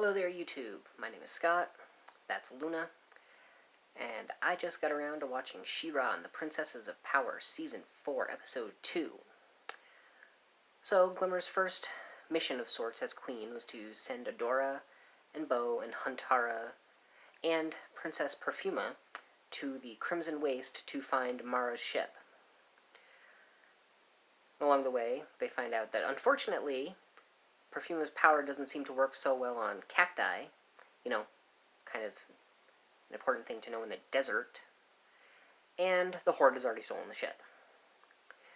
Hello there, YouTube. My name is Scott. That's Luna. And I just got around to watching She-Ra and the Princesses of Power Season 4, Episode 2. So, Glimmer's first mission of sorts as queen was to send Adora and Bo and Huntara and Princess Perfuma to the Crimson Waste to find Mara's ship. Along the way, they find out that, unfortunately, Perfuma's power doesn't seem to work so well on cacti. You know, kind of an important thing to know in the desert. And the Horde has already stolen the ship.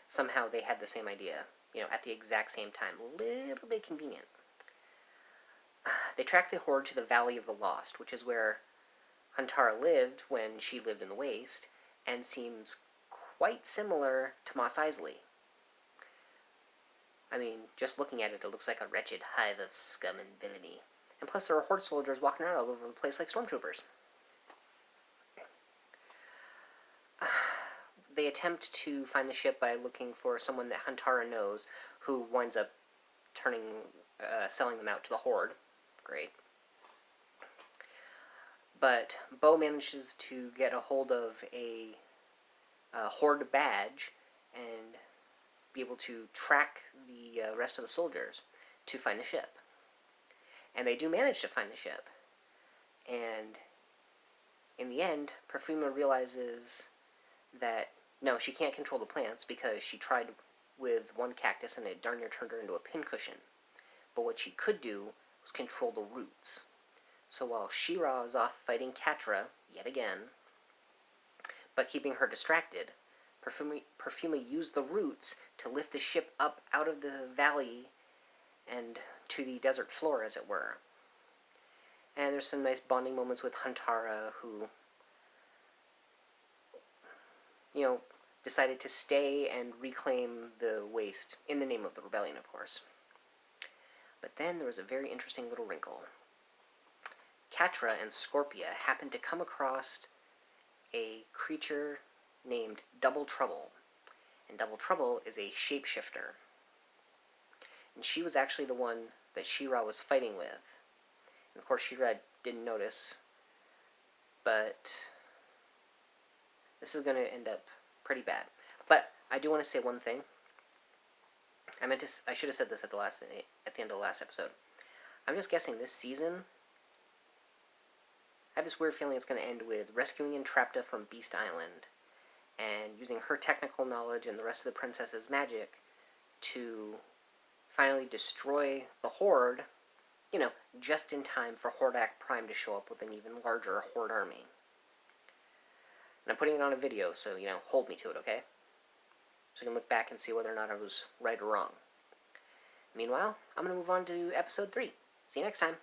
Somehow they had the same idea, at the exact same time. A little bit convenient. They track the Horde to the Valley of the Lost, which is where Huntara lived when she lived in the Waste, and seems quite similar to Mos Eisley. I mean, just looking at it, it looks like a wretched hive of scum and villainy. And plus, there are Horde soldiers walking around all over the place like stormtroopers. They attempt to find the ship by looking for someone that Huntara knows, who winds up selling them out to the Horde. Great. But Bo manages to get a hold of a Horde badge and be able to track the rest of the soldiers to find the ship. And they do manage to find the ship. And in the end, Perfuma realizes that, no, she can't control the plants because she tried with one cactus and it darn near turned her into a pincushion. But what she could do was control the roots. So while She-Ra is off fighting Catra, yet again, but keeping her distracted, Perfuma used the roots to lift the ship up out of the valley and to the desert floor, as it were. And there's some nice bonding moments with Huntara, who, decided to stay and reclaim the waste, in the name of the rebellion, of course. But then there was a very interesting little wrinkle. Catra and Scorpia happened to come across a creature named Double Trouble. And Double Trouble is a shapeshifter. And she was actually the one that She-Ra was fighting with. And of course, She-Ra didn't notice. But this is going to end up pretty bad. But I do want to say one thing. I should have said this at the end of the last episode. I'm just guessing this season, I have this weird feeling it's going to end with rescuing Entrapta from Beast Island and using her technical knowledge and the rest of the princess's magic to finally destroy the Horde, just in time for Hordak Prime to show up with an even larger Horde army. And I'm putting it on a video, so, hold me to it, okay? So you can look back and see whether or not I was right or wrong. Meanwhile, I'm going to move on to Episode 3. See you next time.